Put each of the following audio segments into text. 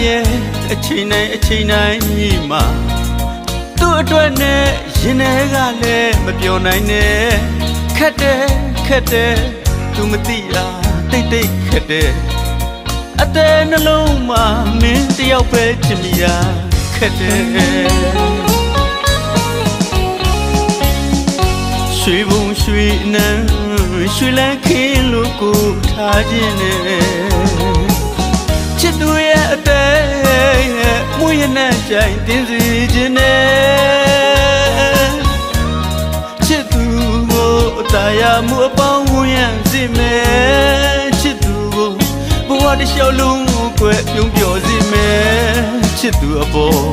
ရဲ့အချိန်တိုင်းမှာသူ့အတွက်နဲ့ရင်ထဲကလည်းမပြောနိုင်နဲ့ခက်တယ်သူမသိတာတိတ်ခက်တယ်အသေးနှလုံးမှာမင်းတယောက်ပဲချင်မိတာခက်တယ်ရွှေဘုံရွှေနံရွှေလန်းခင်းလို့ကိုထားခြင်းနဲ့ချစ်သူရဲ့အသေးမွေးရနဲ့ကြိုင်တင်းစီခြင်းနဲ့ချစ်သူကိုတရားမှုအပေါင်းဝင်ရစီမယ်ချစ်သူကိုဘဝတစ်လျှောက်လုံးကိုပြုံးပျော်စီမယ်ချစ်သူအပေါ်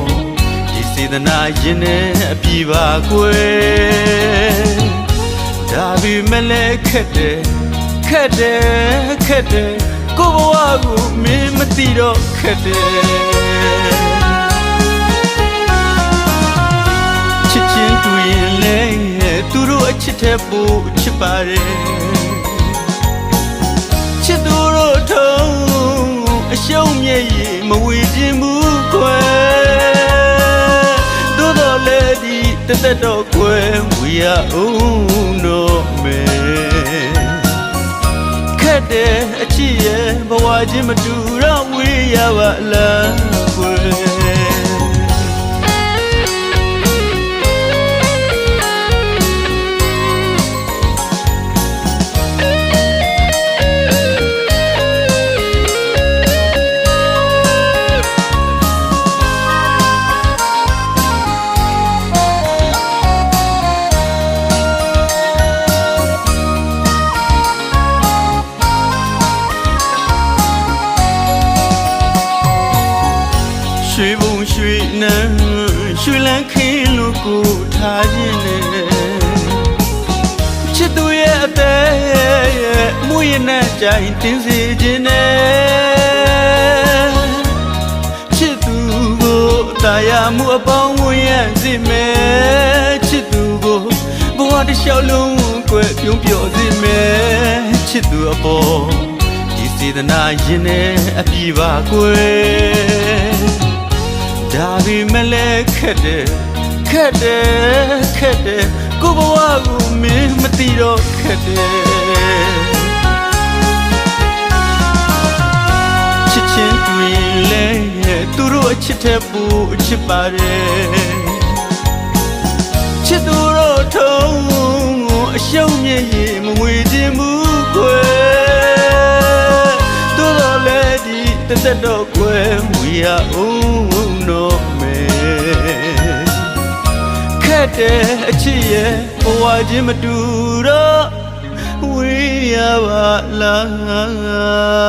ဒီစေတနာရင်နဲ့အပြည့်ပါကွယ်ဒါပေမဲ့လည်းခက်တယ်ကိုဘဝကိုမင်းမသိတော့ခက်တယ်ချစ်ချင်းတူရင်လည်းသူတို့အချစ်တဲ့ပို့ချစ်ပါတယ်ချစ်သူတို့ထုံးအရှုံးမြည်ရင်မဝေခြင်းဘူးခွဲသို့တော်လည်းဒီတက်တော့ခွဲဝေရအောင်တော့မယ်ခက်တဲ့အချစ်ရဲ့ဘဝချင်းမတူတော့ဝေးရပါလားခွဲရွှေဘုံရွှေနံရွှေလန်းခင်းလို့ကိုထားခြင်းနဲ့ချစ်သူရဲ့အသေးမွေးရနဲ့ကြိုင်တင်းစီခြင်းနဲ့ချစ်သူကိုတရားမှုအပေါင်းဝင်ရစီမယ်ချစ်သူကိုဘဝတစ်လျှောက်လုံးကိုပြုံးပျော်စီမယ်ချစ်သူအပေါ်ဒီစေတနာရင်နဲ့အပြည့်ပါကွယ်ဒါပေမဲ့လည်းခက်တယ်ကိုဘဝကိုမင်းမသိတော့ခက်တယ်ချစ်ချင်းတူရင်လည်းသူတို့အချစ်တဲ့ပူအချစ်ပါတယ်ချစ်သူတို့ထုံးအရှုံးမြည်ရင်မဝေခြင်းဘူးခွဲသို့တော်လည်းဒီတက်တော့ခွဲဝေရအောင်တော့မယ်ခက်တဲ့အချစ်ရဲ့ဘဝချင်းမတူတော့ဝေးရပါလား